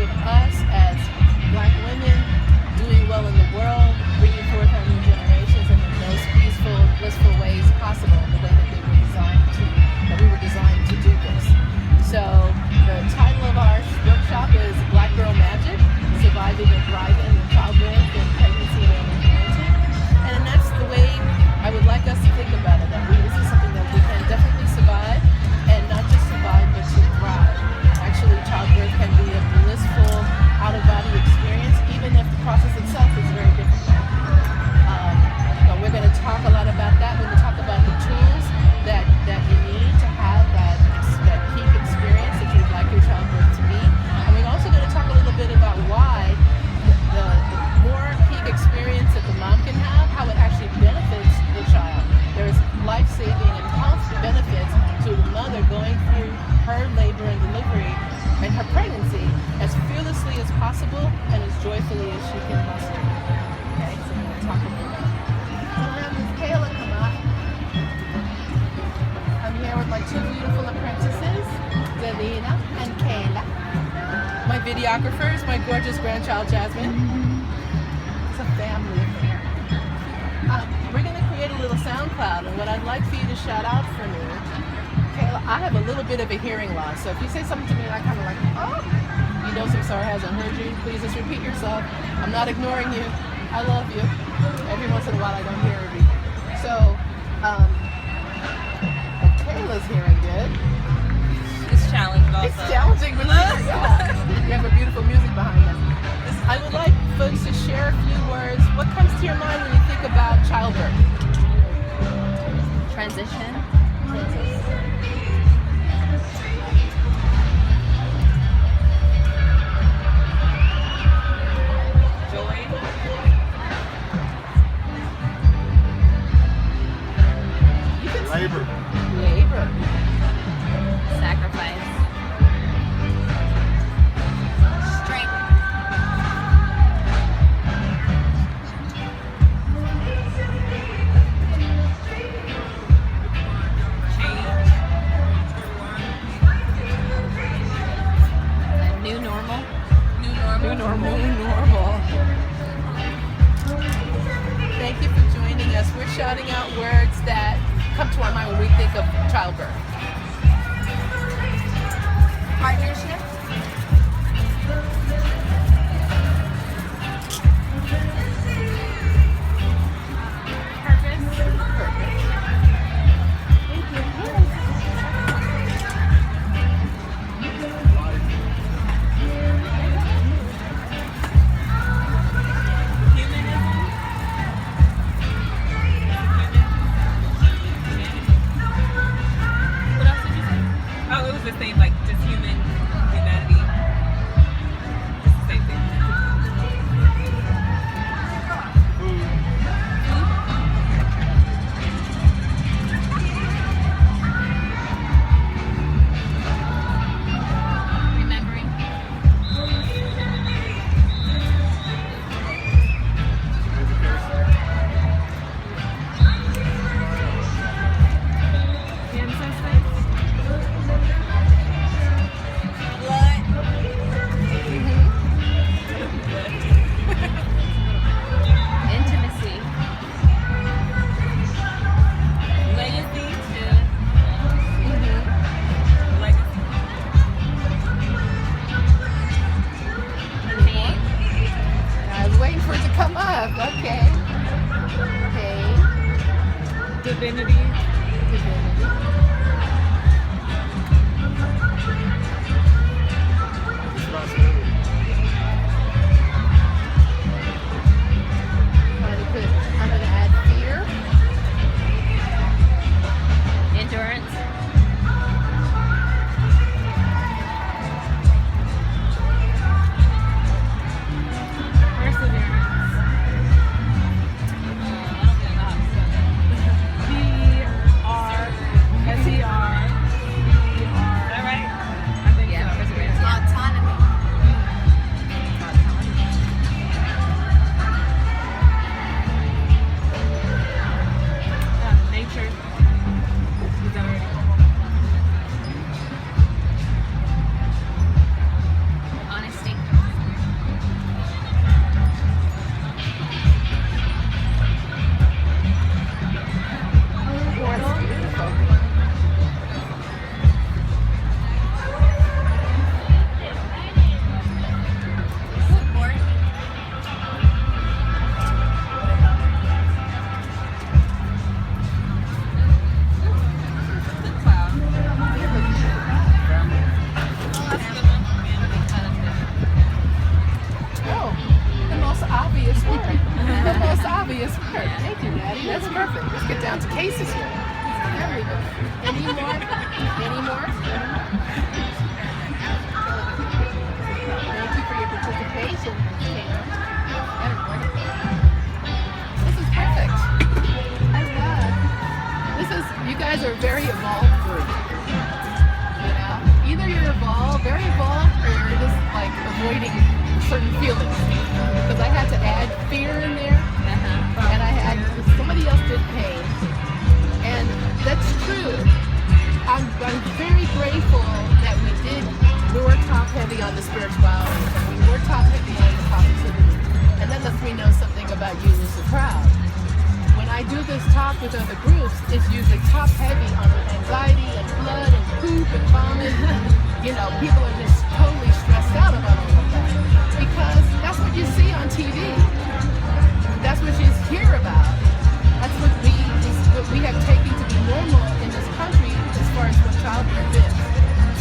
of us as Black women doing well in the world, bringing forth our new generations in the most peaceful, blissful ways possible, the way that we were designed to do this. So the title of our workshop is Black Girl Magic: Surviving and Thriving in Childbirth and Pregnancy and Early Parenting. And that's the way I would like us to think about it. That this is something that we can definitely survive, and not just survive, but to thrive. Actually, childbirth can be a blissful, out-of-body experience, even if the process itself is very difficult. But we're going to talk a lot about that when we talk about the tools that you need to have that peak experience that you'd like your childbirth to be. And we're also going to talk a little bit about why the more peak experience that the mom can have, how it actually benefits the child. There's life-saving and health benefits to the mother going through her labor and delivery and her pregnancy as fearlessly as possible and as joyfully as she can muster. Okay, so we're going to talk about that. So we'll have Ms. Kayla come up. I'm here with my two beautiful apprentices, Delina and Kayla. My videographers, my gorgeous grandchild Jasmine. It's a family affair. We're going to create a little sound cloud, and what I'd like for you to shout out for me, Kayla, I have a little bit of a hearing loss, so if you say something to me, I kind of like, oh, you know Samsarah hasn't heard you, please just repeat yourself. I'm not ignoring you. I love you. Every once in a while I don't hear everything. So, Kayla's hearing good. It's challenging also. It's challenging, but you have a beautiful music behind us. I would like folks to share a few words. What comes to your mind when you think about childbirth? Transition. Joy. Labor. Sacrifice. Strength. New normal. Thank you for joining us. We're shouting out words that come to our mind when we think of childbirth. Partnership. The same, like just humanity. Just the same thing. Remembering. Ancestry. Intimacy. Legacy. Mm-hmm. Legacy. Name. I was waiting for it to come up. Okay. Divinity. I'm going to add fear. Endurance. Perseverance. I don't get that. cases here. Family member. Any more? Any more? Thank you for your participation, Ms. Taylor. That is wonderful. This is perfect. I love. You guys are a very evolved group. You know, either you're very evolved, or you're just like avoiding certain feelings. Because I had to add fear in there, and somebody else did pain, and that's true. I'm very grateful that we were top heavy on the spirituality, and we were top heavy on the positivity, and that lets me know something about you as a crowd. When I do this talk with other groups, it's usually top heavy on anxiety and blood and poop and vomit. You know, people are just totally stressed out about all of that because that's what you see on TV. That's what you hear about. That's what we have taken to be normal in this country as far as what childbirth is.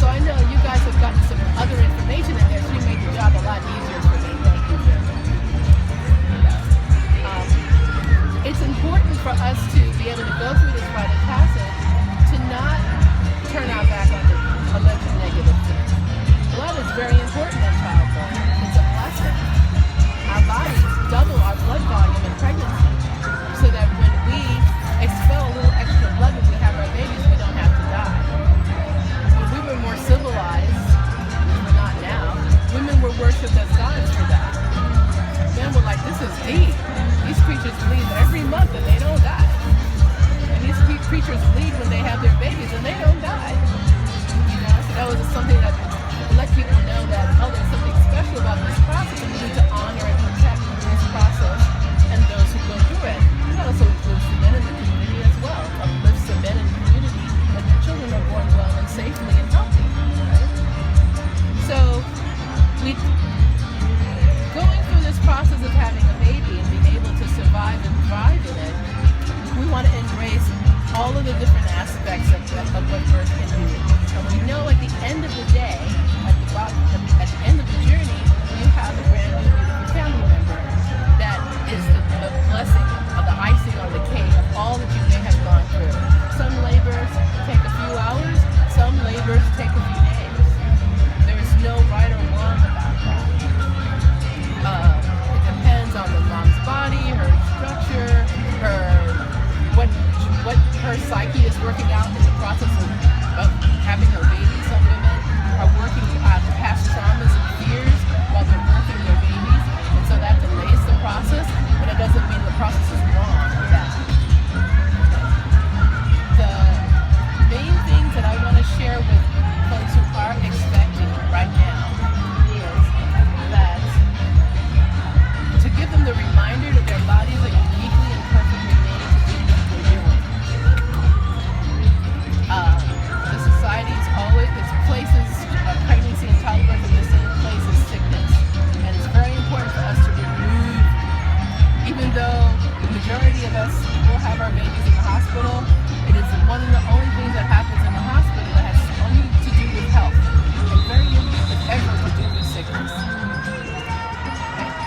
So I know you guys have gotten some other information in there, so you made the job a lot easier for me. Thank you very much. It's important for us to be able to go through this rite of passage to not turn our back on the alleged negative things. Blood is very important in childbirth. It's a blessing. Our bodies double our blood volume in pregnancy so that when we expel a little extra blood when we have our babies, we don't have to die. When we were more civilized, we're not now, women were worshipped as gods for that. Men were like, this is deep. These creatures bleed every month and they don't die. And these creatures bleed when they have their babies and they don't die. You know, so that was something that let people know that, oh, there's something special about this process and we need to honor and protect this process and those who go through it. That also includes the men in the community as well. Uplifts the men in the community that their children are born well and safely and healthy. Right? So going through this process of having a baby and being able to survive and thrive in it, we want to embrace all of the different aspects of what birth can do. And we know at the end of the day, at the end of the journey, you have a brand new beautiful family member that is the blessing of the icing on the cake of all that you may have gone through. Some labors take a few hours, some labors take a few days. There is no right or wrong about that. It depends on the mom's body, her structure, what her psyche is working out in the process of having her baby. Some women are working out past traumas and fears while they're birthing their babies, and so that delays the process, but it doesn't mean the process is wrong. The main things that I want to share with folks who are expecting right now is that to give them the reminder that their bodies are uniquely and perfectly made to do what they're doing. The society is always, its places pregnancy and childbirth in the same place as sickness. And it's very important for us to remove, even though the majority of us will have our babies in the hospital, it is one of the only things that happens in the hospital that has only to do with health and very little, if ever, to do with sickness.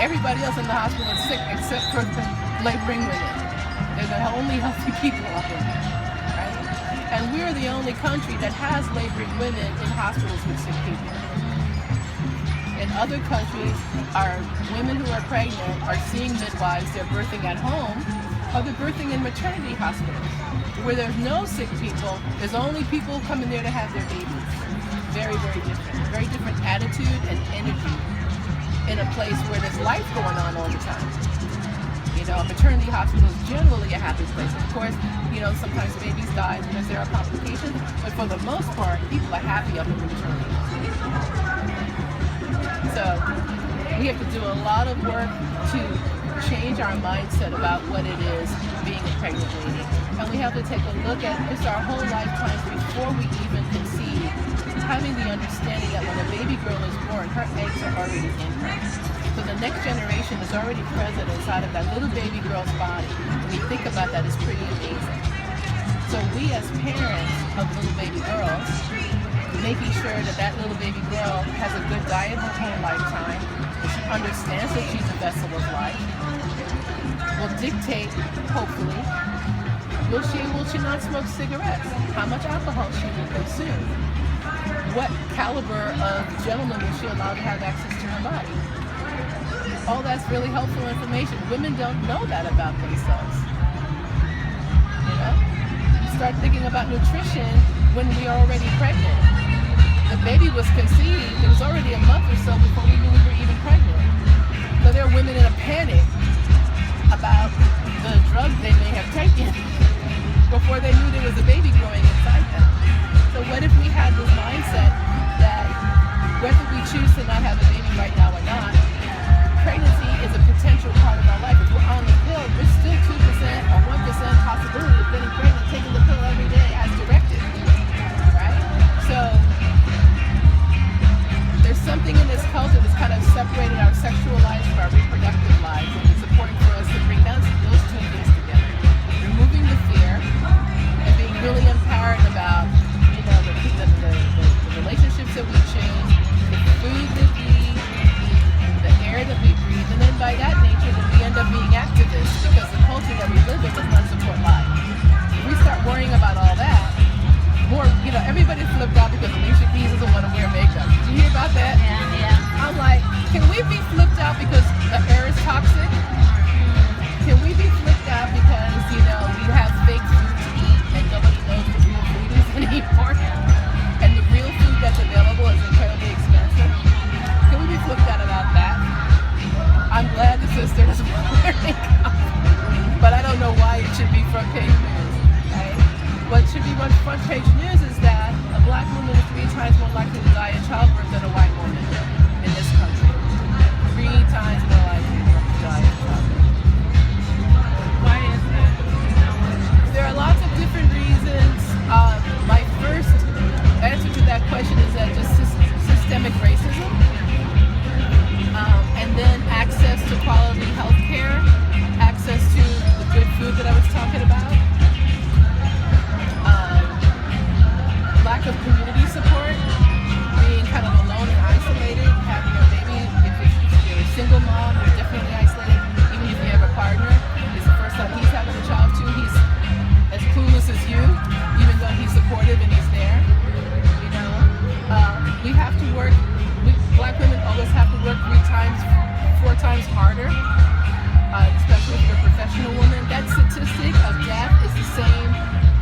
Everybody else in the hospital is sick except for the laboring women. They're the only healthy people up in there, right? And we're the only country that has laboring women in hospitals with sick people. In other countries, our women who are pregnant are seeing midwives, they're birthing at home, or they're birthing in maternity hospitals, where there's no sick people, there's only people coming there to have their babies. Very, very different attitude and energy in a place where there's life going on all the time. You know, a maternity hospital is generally a happy place. Of course, you know, sometimes babies die because there are complications, but for the most part, people are happy up in the maternity hospital. So we have to do a lot of work to change our mindset about what it is being a pregnant lady. And we have to take a look at just our whole lifetime before we even conceive, having the understanding that when a baby girl is born, her eggs are already in her. So the next generation is already present inside of that little baby girl's body. When you think about that, it's pretty amazing. So we as parents of little baby girls, making sure that that little baby girl has a good diet her whole lifetime, that she understands that she's a vessel of life, will dictate, hopefully, Will she not smoke cigarettes? How much alcohol she will consume? What caliber of gentleman will she allow to have access to her body? All that's really helpful information. Women don't know that about themselves. You know? You start thinking about nutrition when we are already pregnant. The baby was conceived, it was already a month or so before we knew we were even pregnant. So there are women in a panic about the drugs they may have taken before they knew there was a baby growing inside them. So what if we had this mindset that whether we choose to not have a baby right now or not, pregnancy is a potential part of our life. If we're on the pill, there's still 2% or 1% possibility of getting pregnant taking the pill every day as directed, right? So there's something in this culture that's kind of separated our sexual lives from our reproductive lives, and it's important for us to bring down those two things together. Removing the fear and being really empowered about, you know, the relationships that we choose, the food that we eat, the air that we breathe, and then by that nature that we end up being activists because the culture that we live in does not support life. If we start worrying about all that, more, you know, everybody flipped out because Alicia Keys doesn't want to wear makeup. Did you hear about that? Yeah. I'm like, can we be flipped out because the air is toxic? Can we be flipped out because, you know, we have fake food to eat and nobody knows what real food is anymore? And the real food that's available is incredibly expensive. Can we be flipped out about that? I'm glad the sister doesn't wear makeup, but I don't know why it should be front page news, right? What should be front page news is that a black woman is 3 times more likely to die in childbirth than a white woman in this country. 3 times more likely to die in childbirth. Why is that? There are lots of different reasons. My first answer to that question is that just systemic racism, and then access to quality health care, access to the good food that I was talking about, lack of community support, being kind of alone and isolated, having a baby. If you're a single mom, you're definitely isolated. Even if you have a partner, it's the first time he's having a child too. He's as clueless as you, even though he's supportive and he's there. You know, we have to work. Black women always have to work 3 times, 4 times harder, especially if you're a professional woman. That statistic of death is the same,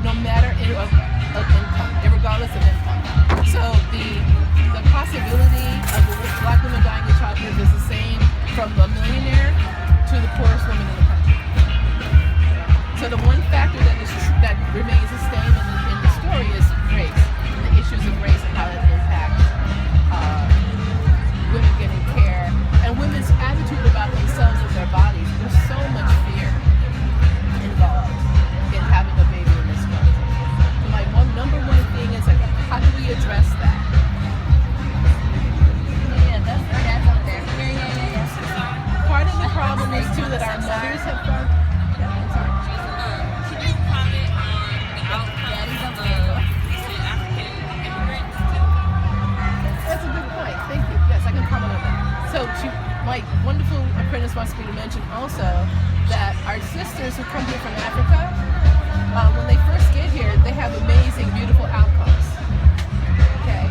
no matter of income, regardless of income. So the possibility of black women dying in childbirth is the same from a millionaire to the poorest woman in the country. So the one factor that remains the same in the story is race, and the issues of race and how that impacts women getting care and women's attitude about themselves and their bodies. There's so much fear involved in having a baby in this country. So my number one thing is, like, how do we address that? Yeah, that's up there. Yeah. Part of the problem is too that our mothers have found. Can you comment on the outcomes of recent African immigrants? That's a good point. Thank you. Yes, I can comment on that. So my wonderful apprentice wants me to mention also that our sisters who come here from Africa, when they first get here, they have amazing, beautiful outcomes. Okay?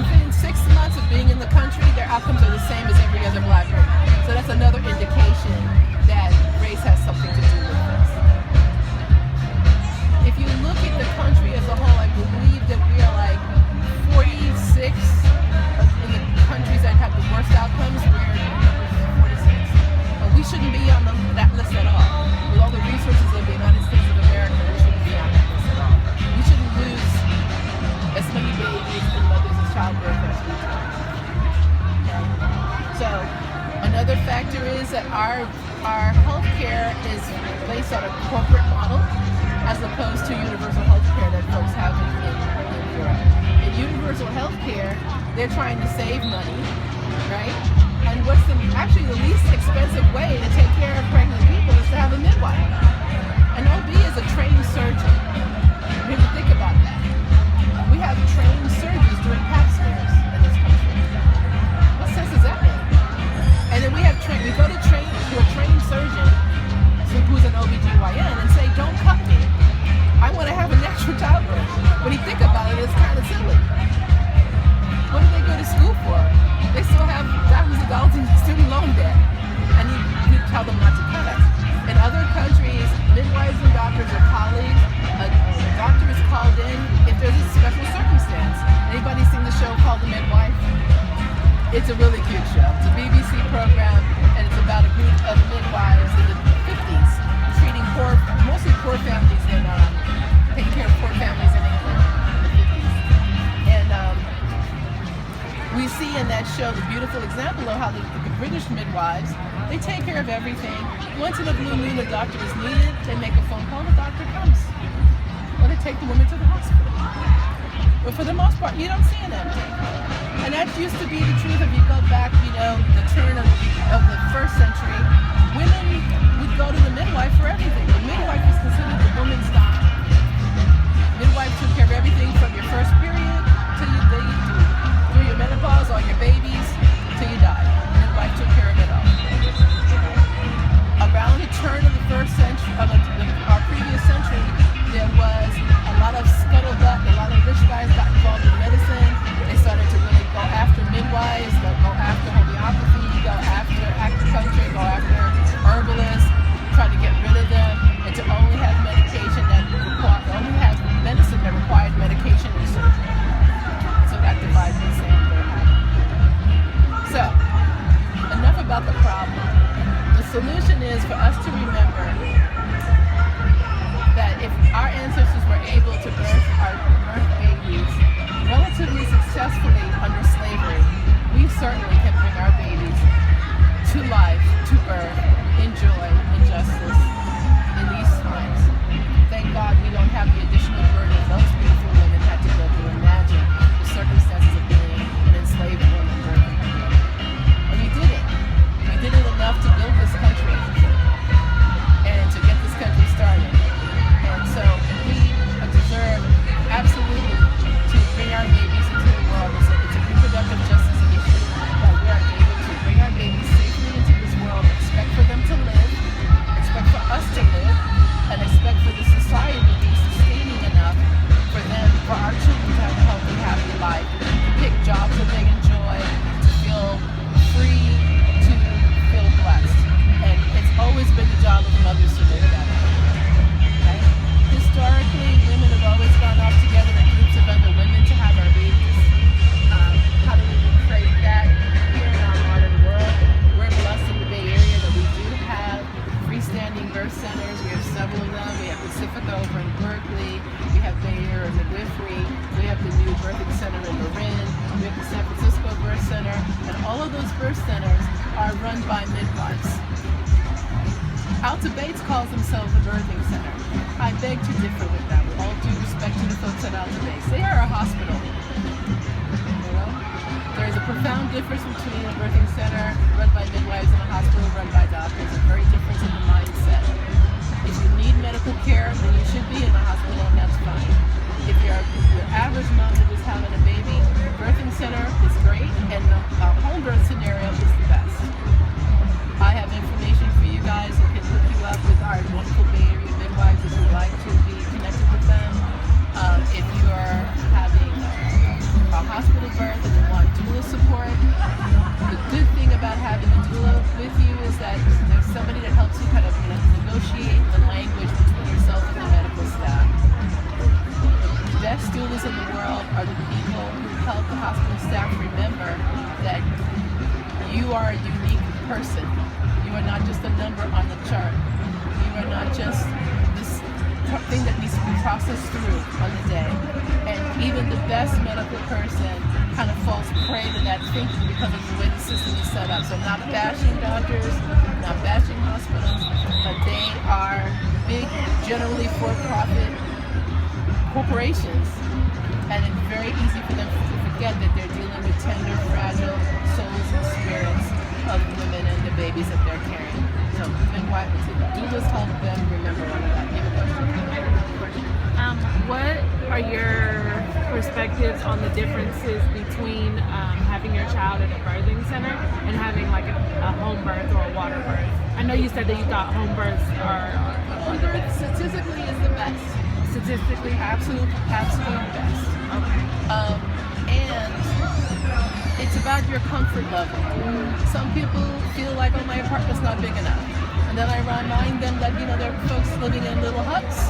Within 6 months of being in the country, their outcomes are the same as every other black woman. So that's another indication that race has something to do with this. If you look at the country as a whole, I believe that we are like 46 in the countries that have the worst outcomes. We're number 46. But we shouldn't be on that list at all. With all the resources of the United States of America, we shouldn't be on that list at all. We shouldn't lose as many babies and mothers in childbirth as we do. Okay? So another factor is that our healthcare is based on a corporate model as opposed to universal healthcare that folks have in Europe. In universal healthcare, they're trying to save money, right? And what's actually the least expensive way to take care of pregnant people is to have a midwife. An OB is a trained surgeon. You have to think about that. We have trained surgeons doing pap smears in this country. What sense does that make? And then we go to a trained surgeon who's an OBGYN and say, don't cut me. tell them not to cut us. In other countries, midwives and doctors are colleagues. A doctor is called in if there's a special circumstance. Anybody seen the show called The Midwife? It's a really cute show. It's a BBC program, and it's about a group of midwives in the 50s treating mostly poor families in taking care of poor families in England in the 50s. And we see in that show the beautiful example of how the British midwives, they take care of everything. Once in a blue moon, a doctor is needed, they make a phone call, the doctor comes. Or they take the woman to the hospital. But for the most part, you don't see an empty. And that used to be the truth. If you go back, the turn of the first century, women would go to the midwife for everything. The midwife was considered the woman's doctor. Midwife took care of everything from your first period till through your menopause, all your babies, till you die. The midwife took care of it all. Around the turn of the first century, our previous century, there was a lot of scuttlebutt. A lot of rich guys got involved in medicine. They started to really go after midwives, go after homeopathy, go after acupuncture, go after herbalists, try to get rid of them, and to only have medicine that required medication and surgery. So that divides the same thing. So, enough about the problem. The solution is for us to remember that if our ancestors were able to birth babies relatively successfully under slavery, we certainly can bring our babies to life, to birth, in joy, in justice, in these times. Thank God we don't have the additional burden those beautiful women had to go through. Imagine the circumstances of being an enslaved woman birthing. And we did it. We did it enough to build this country and to get this country started. And so we deserve absolutely to bring our babies into the world. It's a reproductive justice issue that we are able to bring our babies safely into this world, expect for them to live, expect for us to live, and expect for the society to be sustaining enough for our children to have a healthy, happy life, to pick jobs that they enjoy, to feel free, to feel blessed. And it's always been the job of mothers to do that. Okay? Historically, women have always gone off together in groups of other women to have our babies. How do we recreate that here in our modern world? We're blessed in the Bay Area that we do have freestanding birth centers. We have several of them. We have Pacifica over in Berkeley. We have Bayer and Midwifery. We have the new birthing center in Marin. We have the San Francisco Birth Center. And all of those birth centers are run by midwives. Alta Bates calls themselves a birthing center. I beg to differ with that. With all due respect to the folks at Alta Bates. They are a hospital. There is a profound difference between a birthing center run by midwives and a hospital run by doctors. A very difference in the mindset. If you need medical care, then you should be in the hospital, and that's fine. If you're your average mom that is having a baby, the birthing center is great, and the home birth scenario is the best. I have information for you guys that can hook you up with our wonderful Bay Area midwives if you'd like to be connected with them. If you are having a hospital birth and you want doula support, the good thing about having a doula with you is that there's somebody that helps you kind of negotiate the language between yourself and the medical staff. The best doulas in the world are the people who help the hospital staff remember that you are a unique person. You are not just a number on the chart. You are not just this thing that needs to be processed through on the day. And even the best medical person kind of falls prey to that thinking because of the way the system is set up. So I'm not bashing doctors, not bashing hospitals, but they are big, generally for-profit corporations. And it's very easy for them to forget that they're dealing with tender, fragile souls and spirits of women and the babies that they're carrying. So doulas help them remember all of that. You have a question? What are your perspectives on the differences between having your child at a birthing center and having like a home birth or a water birth? I know you said that you thought home births are Home birth statistically is the best. Statistically, absolute best. okay. And it's about your comfort level. Some people feel like, oh, my apartment's not big enough. And then I remind them that, there are folks living in little huts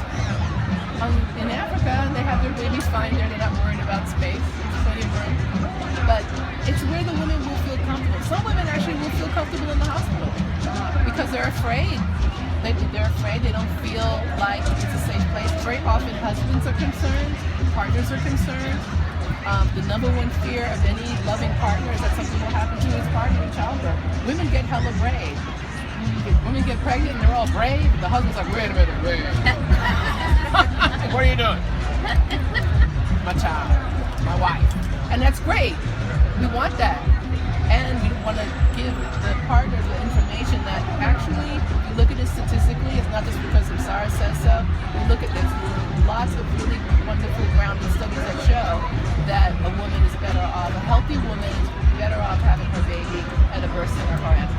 in Africa, and they have their babies fine there. They're not worried about space. There's plenty of room. But it's where the women will feel comfortable. Some women actually will feel comfortable in the hospital because they're afraid. They're afraid. They don't feel like it's a safe place. Very often husbands are concerned, partners are concerned. The number one fear of any loving partner is that something will happen to his partner in childbirth. Women get hella brave. Women get pregnant and they're all brave. The husband's like, wait a minute, wait. What are you doing? My child, my wife. And that's great. We want that. And we want to give the partner the information that actually, if you look at it statistically, it's not just because Samsarah says so. We look at this. Lots of really wonderful grounded studies that show that a woman is better off, a healthy woman is better off having her baby at a birth center or at a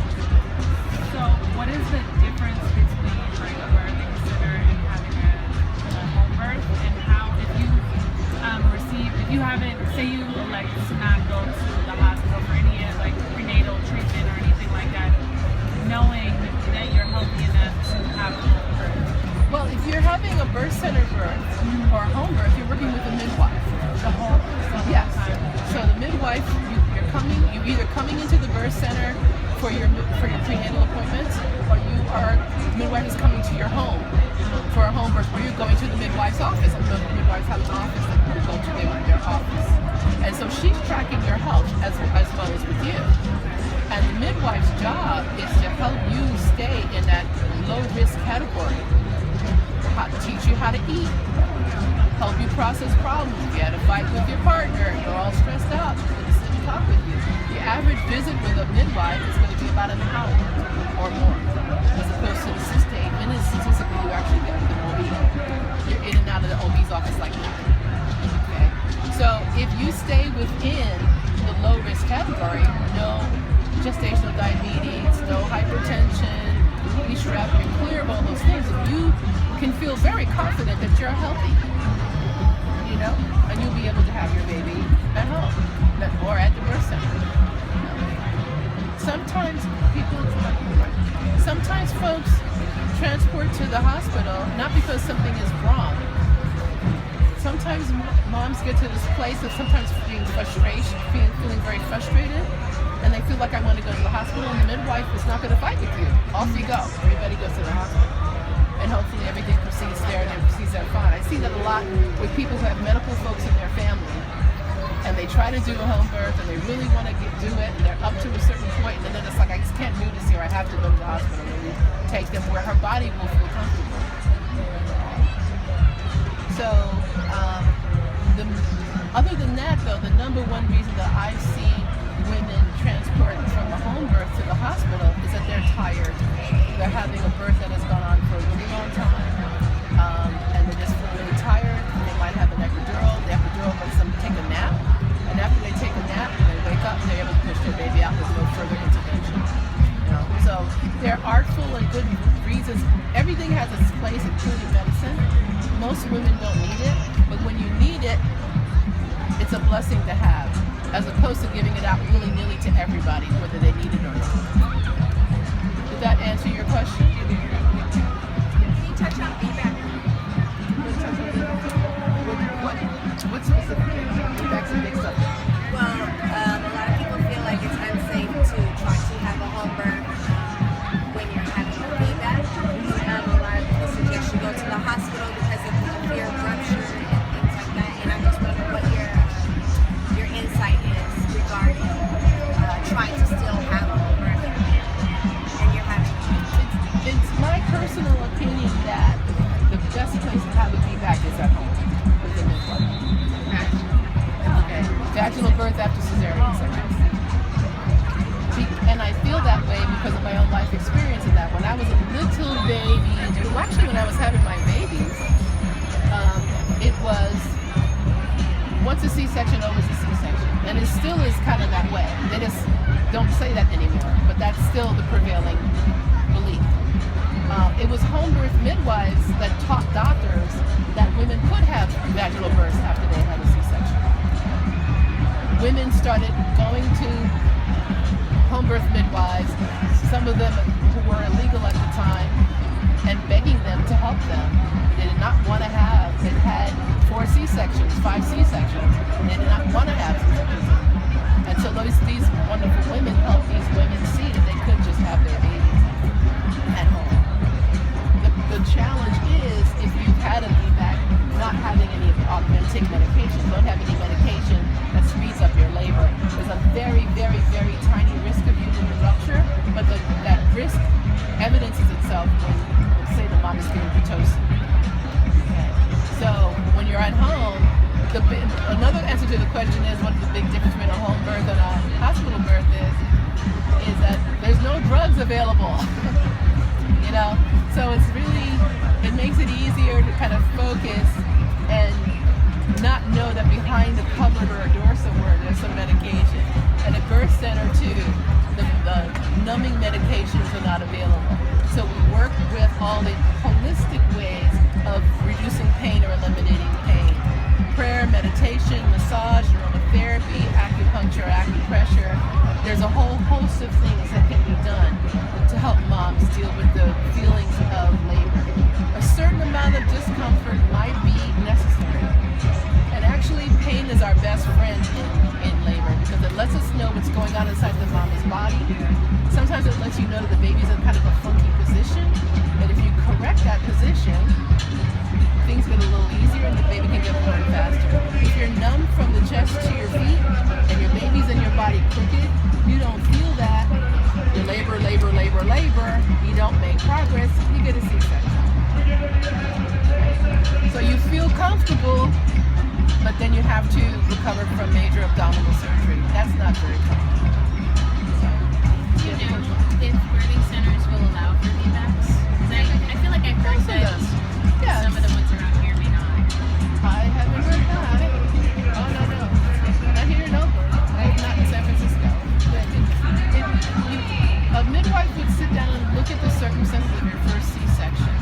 So what is the difference between like a birthing center and having a home birth, and how if you haven't, say you elect to not go to the hospital for any like prenatal treatment or anything like that, knowing that you're healthy enough to have a home birth? Well, if you're having a birth center birth or a home birth, you're working with a midwife. The whole Yes. time. So the midwife, you're either coming into the birth center for your prenatal appointments, or the midwife is coming to your home for a home birth, where you're going to the midwife's office. And the midwives have an office that you go to their office. And so she's tracking your health as well as with you. And the midwife's job is to help you stay in that low-risk category. Teach you how to eat, help you process problems. If you had a fight with your partner and you're all stressed out, she's going to sit and talk with you. The average visit with a midwife is going to be about an hour or more, as opposed to the 6 to 8 minutes statistically you actually get with an OB. You're in and out of the OB's office like that. Okay? So if you stay within the low-risk category, no gestational diabetes, no hypertension, you strap, you're clear of all those things, and you can feel very confident that you're healthy, and you'll be able to have your baby at home or at the birth center. Sometimes folks transport to the hospital not because something is wrong. Sometimes moms get to this place of sometimes feeling very frustrated, and they feel like, I want to go to the hospital, and the midwife is not going to fight with you. Off you go. Everybody goes to the hospital. And hopefully everything proceeds there and it proceeds there fine. I see that a lot with people who have medical folks in their family, and they try to do a home birth and they really want to do it, and they're up to a certain point, and then it's like, I just can't do this here. I have to go to the hospital, and we take them where her body will feel comfortable. So, other than that though, the number one reason that I see women transport from the home birth to the hospital is that they're tired. They're having a birth that has gone on for a really long time, and they just feel really tired. They might have an epidural. The epidural lets them take a nap, and after they take a nap, they wake up and they're able to push their baby out with no further intervention. So they're artful and good reasons. Everything has its place, including medicine. Most women don't need it, but when you need it, it's a blessing to have, as opposed to giving it out willy-nilly to everybody, whether they need it or not. Did that answer your question? Can you touch on feedback? What specifically? Feedback's a big subject. Well, a lot of people feel like it's unsafe to try to have a home birth when you're having a feedback. A lot of people suggest you go to the hospital because of the fear of rupture and things like that. And I just wonder what your insight is regarding trying to still have a home birth and you're having. It's my personal opinion that the best place to have a feedback is at home with the midwife. Okay. Vaginal birth after cesarean section. And I feel that way because of my own life experience in that. When I was a little baby, actually when I was having my babies, it was once a C-section, always a C-section. And it still is kind of that way. They just don't say that anymore, but that's still the prevailing belief. It was home birth midwives that taught doctors that women could have vaginal births after they had a C-section. women started going to home birth midwives, some of them who were illegal at the time, and begging them to help them. They did not want to have, they had 4 C-sections, 5 C-sections, and they did not want to have C-sections. And so these wonderful women helped these women see that they could just have their babies at home. The challenge is, if you've had a VBAC, not having any augmenting medication, don't have any medication that speeds up your labor. There's a very, very, very tiny risk of uterine rupture, but that risk evidences itself when say the mom is giving Pitocin. Okay. So when you're at home, another answer to the question is, what the big difference between a home birth and a hospital birth is that there's no drugs available. You know, so it's really, it makes it easier to kind of focus and not know that behind a cupboard or a door somewhere there's some medication. At a birth center too, the numbing medications are not available. So we work with all the holistic ways of reducing pain or eliminating pain. Prayer, meditation, massage, aromatherapy, acupuncture, acupressure. There's a whole host of things that can be done to help moms deal with the feelings of labor. A certain amount of discomfort might be necessary. And actually, pain is our best friend in labor because it lets us know what's going on inside the mama's body. Sometimes it lets you know that the baby's in kind of a funky position. And if you correct that position, things get a little easier and the baby can get born faster. If you're numb from the chest to your feet and your baby's in your body crooked, you don't feel that. You labor, you don't make progress, you get a C-section. So you feel comfortable, but then you have to recover from major abdominal surgery. That's not very comfortable. Do you know if birthing centers will allow for VBACs? I feel like I've heard that Yes. some of the ones around here may not. I haven't heard that. Oh, no. Not here in Oakland. Not in San Francisco. A midwife would sit down and look at the circumstances of your first C-section.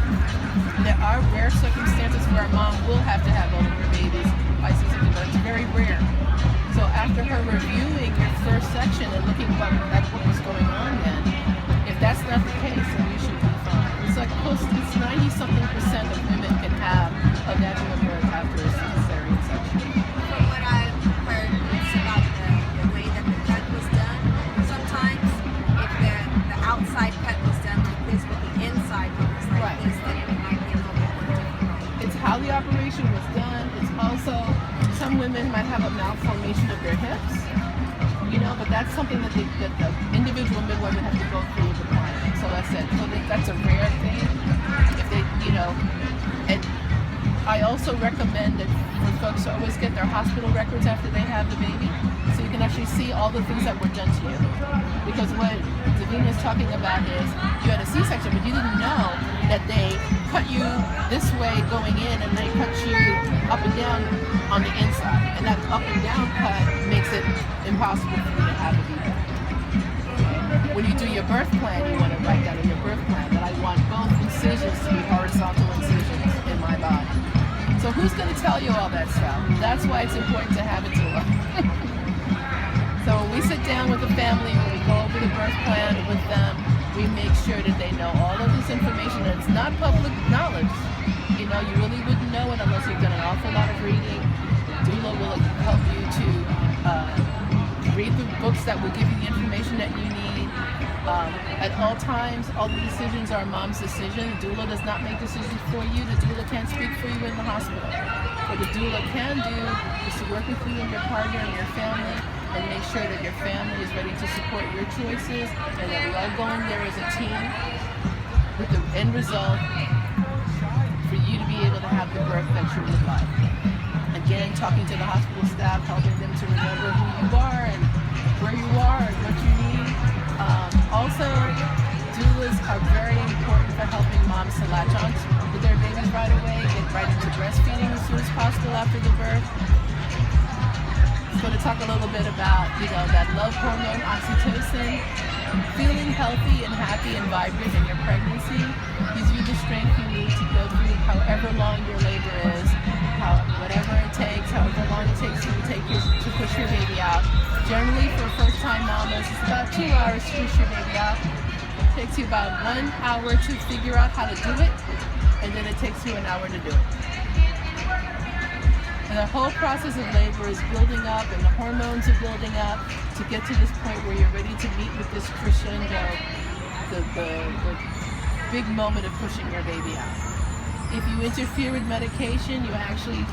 There are rare circumstances where a mom will have to have both of her babies by C-section, but it's very rare. So after her reviewing your first section and looking at what was going on then, if that's not the case, then you should be fine. It's like it's 90-something% of women can have a vaginal birth after a cesarean section. From what I've heard, it's about the way that the cut was done. Sometimes, if the outside cut was done like this, but the inside one was like Right. this, then it might be a little bit more difficult. It's how the operation was done. It's also, some women might have a malformation of their hips, you know, but that's something that the individual midwife would have to go through with the client. So that's it. So that's a rare thing. If they, you know, and I also recommend that for folks to always get their hospital records after they have the baby, so you can actually see all the things that were done to you. Because what Davina is talking about is you had a C-section, but you didn't know that they cut you this way going in and they cut you up and down on the inside. And that up and down cut makes it impossible for you to have a baby. When you do your birth plan, you want to write down in your birth plan that I want both incisions to be horizontal incisions in my body. So who's going to tell you all that stuff? That's why it's important to have a doula. So when we sit down with the family, when we go over the birth plan with them, we make sure that they know all of this information. And it's not public knowledge. You know, you really wouldn't know it unless you've done an awful lot of reading. Doula will help you to read the books that will give you the information that you need. At all times, all the decisions are mom's decision. The doula does not make decisions for you. The doula can't speak for you in the hospital. What the doula can do is to work with you and your partner and your family and make sure that your family is ready to support your choices and that we all go in there as a team with the end result for you to be able to have the birth that you would like. Again, talking to the hospital staff, helping them to remember who you are and where you are and what you need. Also, doulas are very important for helping moms to latch on to their babies right away, get right into breastfeeding as soon as possible after the birth. I'm going to talk a little bit about, you know, that love hormone, oxytocin. Feeling healthy and happy and vibrant in your pregnancy gives you the strength you need to go through however long your labor is, whatever it takes, however long it takes you to push your baby out. Generally, for first-time mamas, it's about 2 hours to push your baby out. It takes you about 1 hour to figure out how to do it, and then it takes you an hour to do it. And the whole process of labor is building up, and the hormones are building up to get to this point where you're ready to meet with this crescendo, the big moment of pushing your baby out. If you interfere with medication, you actually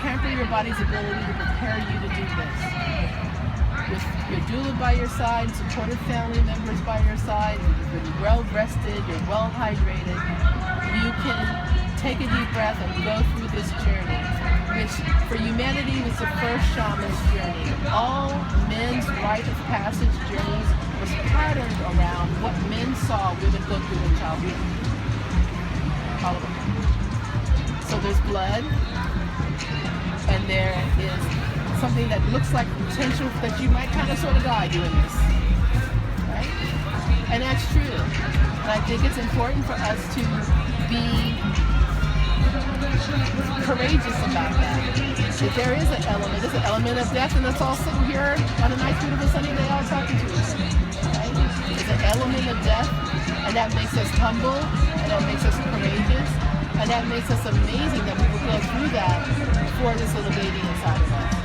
hamper your body's ability to prepare you to do this. With your doula by your side, supportive family members by your side, you've been well rested, you're well hydrated, you can take a deep breath and go through this journey, which for humanity was the first shaman's journey. All men's rite of passage journeys was patterned around what men saw women go through in childhood. All of them. So there's blood, and there is something that looks like potential that you might kind of sort of die doing this, right? And that's true. And I think it's important for us to be courageous about that. If there is an element, there's an element of death, and it's all sitting here on a nice, beautiful sunny day all talking to us, right? There's an element of death, and that makes us humble, and that makes us courageous, and that makes us amazing that we will go through that for this little baby inside of us.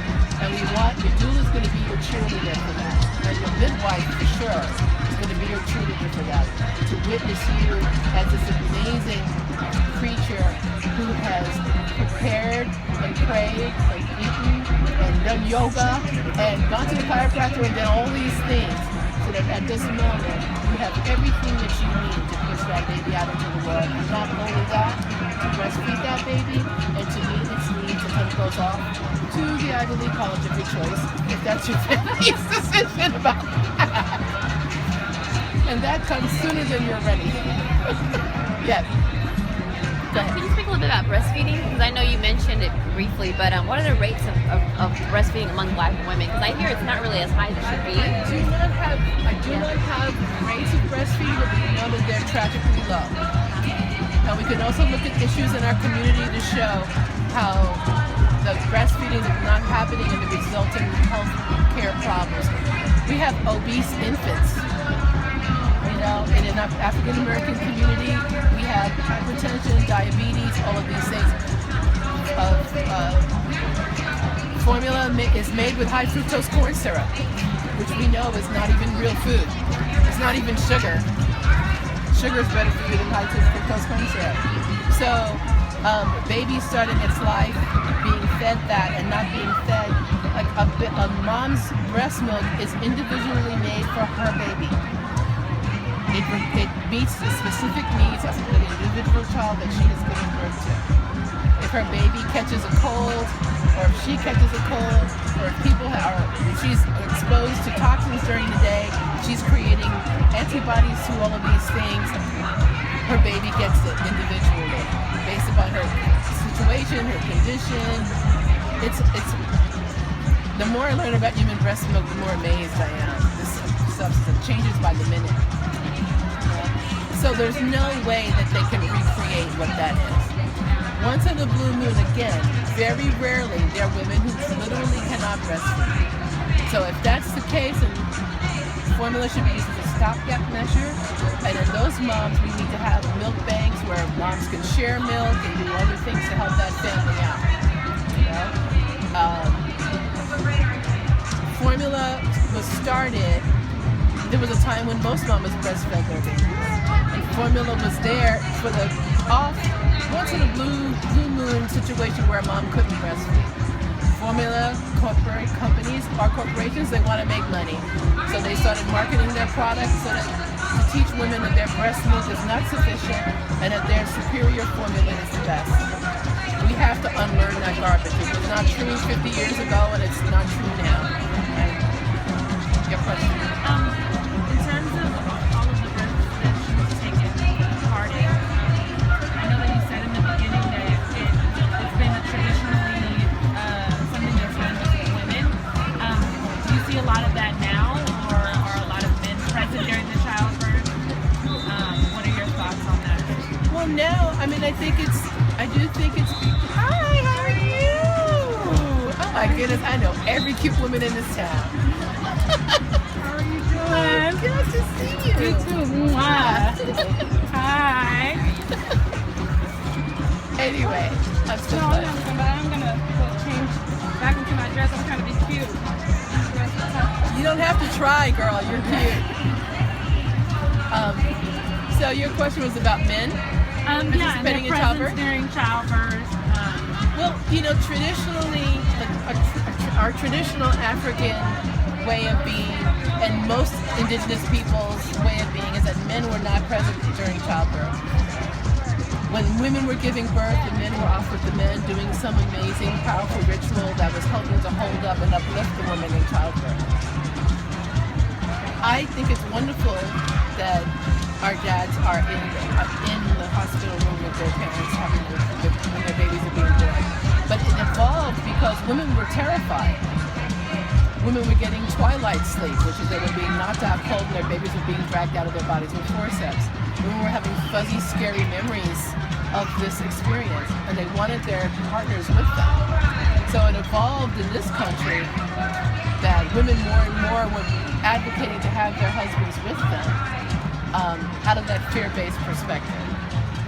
And your doula is going to be your cheerleader for that. And your midwife, for sure, is going to be your cheerleader for that. To witness you as this amazing creature who has prepared and prayed and eaten and done yoga and gone to the chiropractor and done all these things. So that at this moment, you have everything that you need to push that baby out into the world. And not only that, to breastfeed that baby and to meet its needs until it goes off to the Ivy League college of your choice, if that's your family's decision about that. And that comes sooner than you're ready. Yes. Can you speak a little bit about breastfeeding? Because I know you mentioned it briefly, but what are the rates of breastfeeding among Black women? Because I hear it's not really as high as it should be. I do not have rates of breastfeeding, but we know that they're tragically low. And we can also look at issues in our community to show how the breastfeeding is not happening and the resulting health care problems. We have obese infants. And in our African American community, we have hypertension, diabetes, all of these things. Formula is made with high fructose corn syrup, which we know is not even real food. It's not even sugar. Sugar is better for you than high fructose corn syrup. So, babies starting its life being fed that and not being fed, like a mom's breast milk is individually made for her baby. It meets the specific needs of the individual child that she is giving birth to. If her baby catches a cold, or if she catches a cold, or if she's exposed to toxins during the day, she's creating antibodies to all of these things. Her baby gets it individually, based upon her situation, her condition. It's the more I learn about human breast milk, the more amazed I am. This substance changes by the minute. So there's no way that they can recreate what that is. Once in a blue moon, again, very rarely, there are women who literally cannot breastfeed. So if that's the case, and formula should be used as a stopgap measure, and in those moms, we need to have milk banks where moms can share milk and do other things to help that family out. Formula was started. There was a time when most mamas breastfed their babies. And formula was there for the once in a blue moon situation where a mom couldn't breastfeed. Formula corporations, they want to make money. So they started marketing their products so that to teach women that their breast milk is not sufficient and that their superior formula is the best. We have to unlearn that garbage. It was not true 50 years ago and it's not true now. And your question? In terms of all of the births that you've taken part in, I know that you said in the beginning that it's been a traditionally something that's done with women. Do you see a lot of that now, or are a lot of men present during the childbirth? What are your thoughts on that? Well, now, I do think it's. Hi, how are my goodness, I know every cute woman in this town. How are you doing? Good to see you. You too. Mwah. Hi. Anyway, I'm so No, glad. I'm gonna go change back into my dress. I'm trying to be cute. You don't have to try, girl. You're cute. So your question was about men? Yeah, and Participating their in presence childbirth? during childbirth. Well, traditionally, our traditional African way of being and most indigenous people's way of being is that men were not present during childbirth. When women were giving birth, the men were off with the men doing some amazing, powerful ritual that was helping to hold up and uplift the woman in childbirth. I think it's wonderful that our dads are in the hospital room with their parents when their babies are being born. But it evolved because women were terrified. Women were getting twilight sleep, which is they were being knocked out cold and their babies were being dragged out of their bodies with forceps. Women were having fuzzy, scary memories of this experience, and they wanted their partners with them. So it evolved in this country that women more and more were advocating to have their husbands with them out of that fear-based perspective.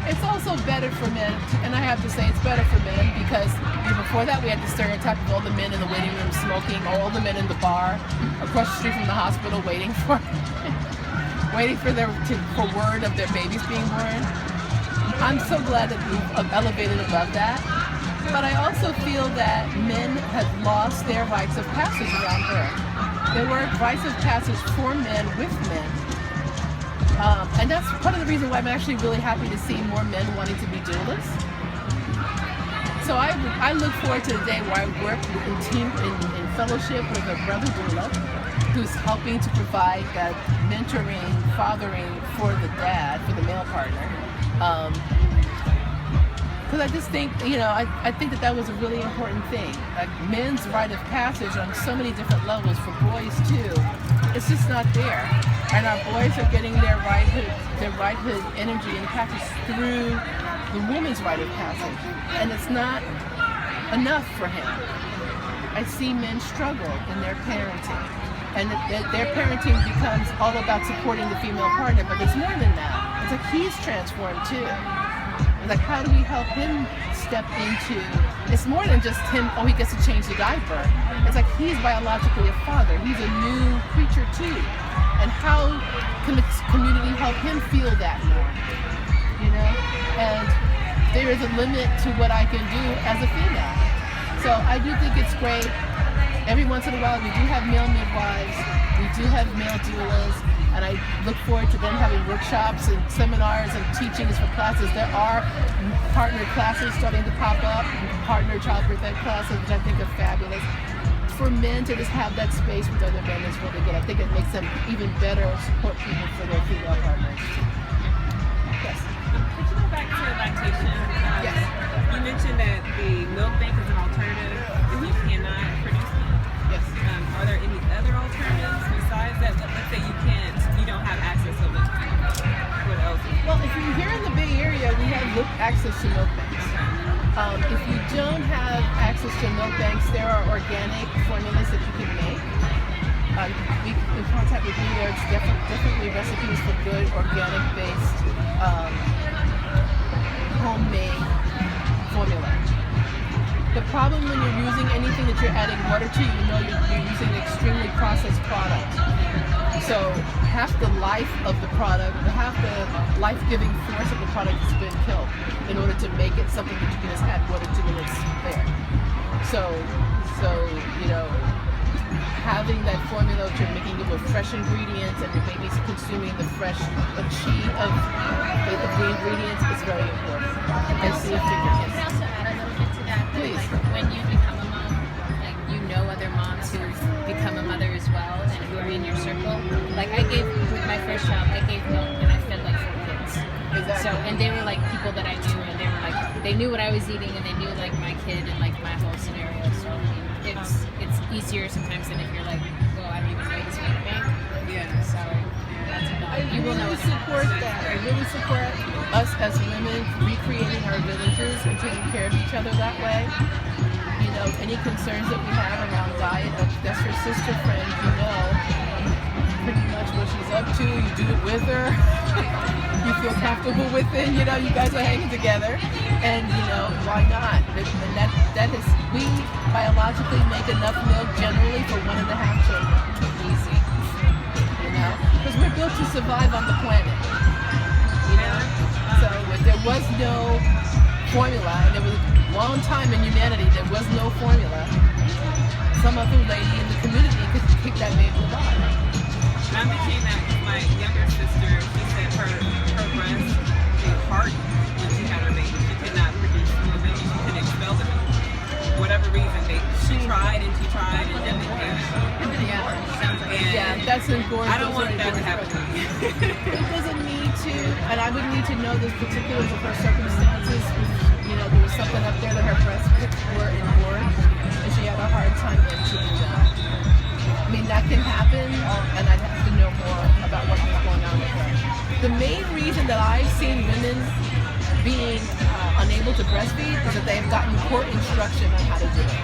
It's also better for men, and I have to say it's better for men because before that we had the stereotype of all the men in the waiting room smoking, or all the men in the bar across the street from the hospital waiting for word of their babies being born. I'm so glad that we've elevated above that. But I also feel that men have lost their rites of passage around birth. There were rites of passage for men with men. And that's part of the reason why I'm actually really happy to see more men wanting to be doulas. So I look forward to the day where I work in fellowship with a brother doula who's helping to provide that mentoring, fathering for the dad, for the male partner. Because I just think, I think that was a really important thing. Like men's rite of passage on so many different levels, for boys too, it's just not there. And our boys are getting their righthood energy and passage through the woman's rite of passage. And it's not enough for him. I see men struggle in their parenting. And their parenting becomes all about supporting the female partner, but it's more than that. It's like he's transformed too. It's like, how do we help him step into, it's more than just him, he gets to change the diaper. It's like he's biologically a father. He's a new creature too. And how can the community help him feel that more? And there is a limit to what I can do as a female. So I do think it's great. Every once in a while we do have male midwives, we do have male doulas, and I look forward to them having workshops and seminars and teachings for classes. There are partner classes starting to pop up, partner childbirth ed classes, which I think are fabulous. For men to just have that space with other men is really good. I think it makes them even better support people for their female partners. Yes. Could you go back to lactation? Yes. You mentioned that the milk bank is an alternative if you cannot produce milk. Yes. Are there any other alternatives besides that? Let's say you don't have access to milk. What else? Well, if you're here in the Bay Area, we have access to milk banks. If you don't have access to milk banks, there are organic formulas that you can make. We in contact with you. There's definitely recipes for good organic-based homemade formula. The problem when you're using anything that you're adding water to, you're using an extremely processed product. So half the life of the product, half the life-giving force of the product has been killed in order to make it something that you can just add water to when it's there. So having that formula that you're making it with fresh ingredients and your baby's consuming the fresh chi of the ingredients is very important. And see if you Can I also add a little bit to that? Please. Like when you become a mom, like other moms who've become a mother as well and who are in your circle. Like with my first child, I gave milk and I fed like 4 kids. Exactly. So, and they were like people that I knew, and they were like, they knew what I was eating, and they knew like my kid and like my whole scenario. So I mean, it's easier sometimes than if you're like, well, I don't even know this milk bank. Yeah. So that's about it. You will know really what support that. I really support us as women recreating our villages and taking care of each other that way. any concerns that we have around diet, that's her sister friend, pretty much what she's up to. You do it with her. You feel comfortable with it. You guys are hanging together, and why not? And that is, we biologically make enough milk generally for 1.5 children. Easy. Because we're built to survive on the planet. So there was no formula, and there was a long time in humanity there was no formula. Some other lady in the community could kick that baby alive. I became that with my younger sister. She said her breast was hard when she had her baby. She could not produce the baby. She couldn't expel the baby. Whatever reason, she tried and she tried and then they Yeah, that's important. I don't want that to happen to me. It doesn't need to, and I would need to know the particulars of her circumstances. There was something up there that her breasts were engorged, and she had a hard time emptying them. I mean, that can happen, and I'd have to know more about what was going on with her. The main reason that I've seen women being unable to breastfeed is that they've gotten court instruction on how to do it.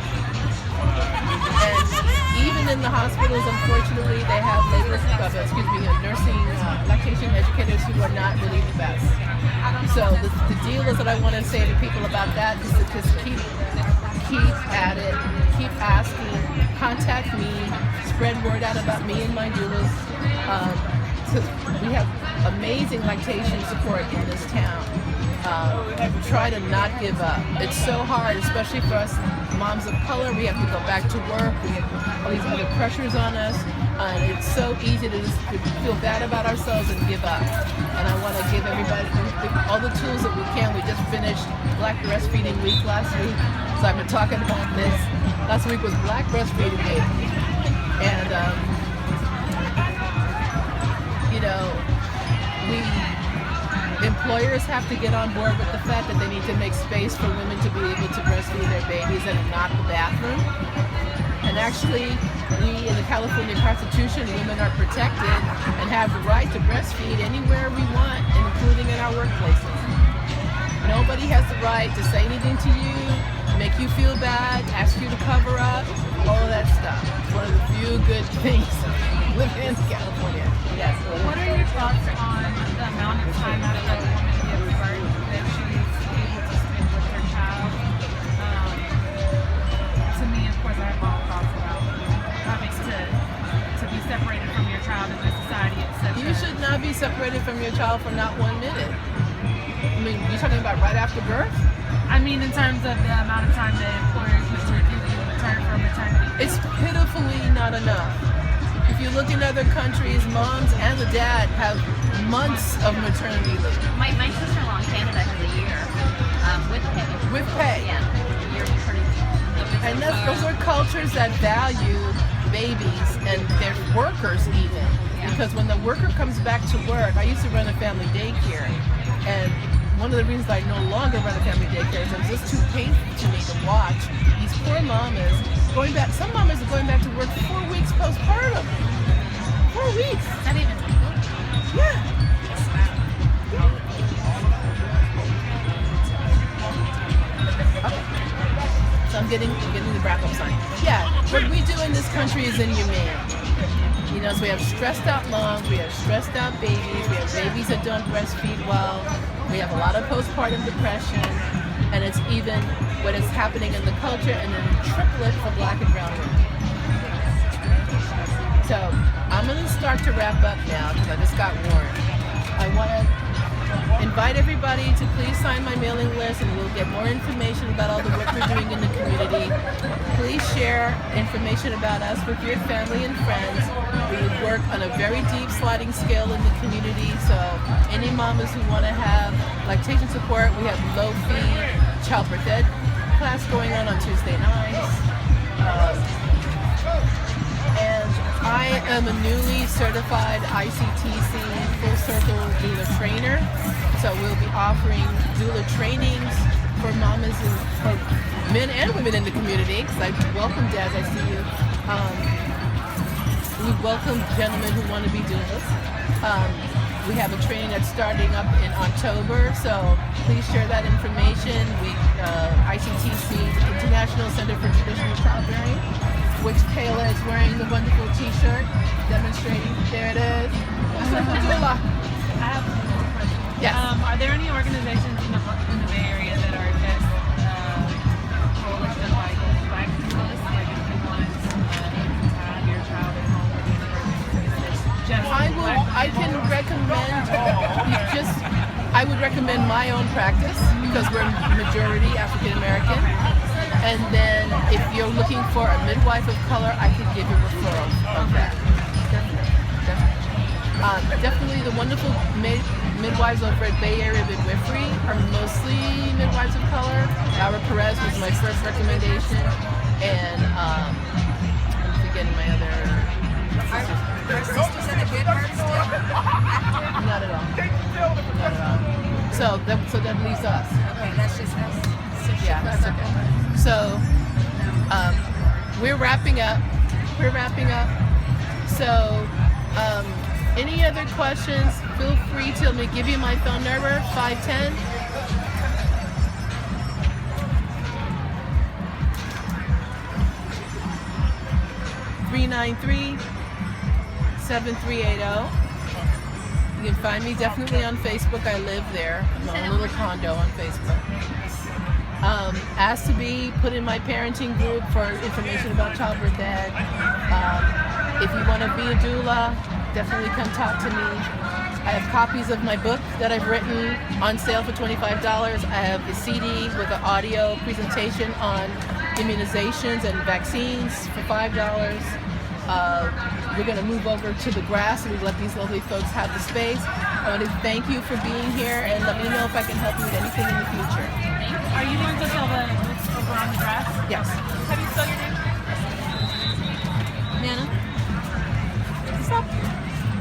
And even in the hospitals, unfortunately, they have nursing lactation educators who are not really the best. So the deal is that I want to say to people about that is to just keep at it, keep asking, contact me, spread word out about me and my doulas. We have amazing lactation support in this town. Try to not give up. It's so hard, especially for us moms of color. We have to go back to work. We have all these other pressures on us. And it's so easy to just feel bad about ourselves and give up. And I want to give everybody all the tools that we can. We just finished Black Breastfeeding Week last week. So I've been talking about this. Last week was Black Breastfeeding Week. And, employers have to get on board with the fact that they need to make space for women to be able to breastfeed their babies and not the bathroom. And actually, we in the California Constitution, women are protected and have the right to breastfeed anywhere we want, including in our workplaces. Nobody has the right to say anything to you, make you feel bad, ask you to cover up, all of that stuff. It's one of the few good things living in California. Yes. What are your thoughts on the amount of time after a woman gives birth that she's able to spend with her child? To me, of course, I have all thoughts about having to be separated from your child in this society, etc. You should not be separated from your child for not 1 minute. I mean, you're talking about right after birth? I mean, in terms of the amount of time that employers usually give you in return for maternity. It's pitifully not enough. If you look in other countries, moms and the dad have months of maternity leave. My sister-in-law in Canada has a year with pay. With pay. Yeah, a year maternity. And those are cultures that value babies and their workers even. Yeah. Because when the worker comes back to work, I used to run a family daycare, and one of the reasons I no longer run a family daycare is it was just too painful to me to watch these poor mamas going back. Some mamas are going back to work 4 weeks postpartum. 4 weeks. Not even. Yeah. Okay. So I'm getting the wrap-up sign. Yeah, what we do in this country is inhumane. So we have stressed out moms, we have stressed out babies, we have babies that don't breastfeed well, we have a lot of postpartum depression, and it's even what is happening in the culture, and then triplet for Black and brown women. So I'm going to start to wrap up now because I just got warned. I want to invite everybody to please sign my mailing list, and we'll get more information about all the work we're doing in the community. Please share information about us with your family and friends. We work on a very deep sliding scale in the community, so any mamas who want to have lactation support, we have low-fee childbirth ed class going on Tuesday nights. And I am a newly certified ICTC full circle doula trainer. So we'll be offering doula trainings for mamas and for men and women in the community. Because I welcome dads, I see you. We welcome gentlemen who want to be doulas. We have a training that's starting up in October, so please share that information. ICTC, International Center for Traditional Childbearing, which Kayla is wearing the wonderful T-shirt demonstrating. There it is. I have one question. Yes. Are there any organizations in the Bay Area that are just coalition of like black people, like if you want to have your child at home or just I can recommend I would recommend my own practice because we're majority African American. And then if you're looking for a midwife of color, I could give you a referral of that. Definitely the wonderful midwives over at Bay Area Midwifery are mostly midwives of color. Laura Perez was my first recommendation, and I'm forgetting my other. Our sisters in the good heart still? Not at all. Not at all. So that leaves us. Okay, that's just us. Yeah, that's okay. So we're wrapping up. So any other questions, feel free to let me give you my phone number, 510 393 7380. You can find me definitely on Facebook. I live there. I'm on a little condo on Facebook. Asked to be put in my parenting group for information about childbirth ed. If you want to be a doula, definitely come talk to me. I have copies of my book that I've written on sale for $25. I have the CD with an audio presentation on immunizations and vaccines for $5. We're going to move over to the grass and we let these lovely folks have the space. I want to thank you for being here and let me know if I can help you with anything in the future. Are you going to sell the books over on the grass? Yes.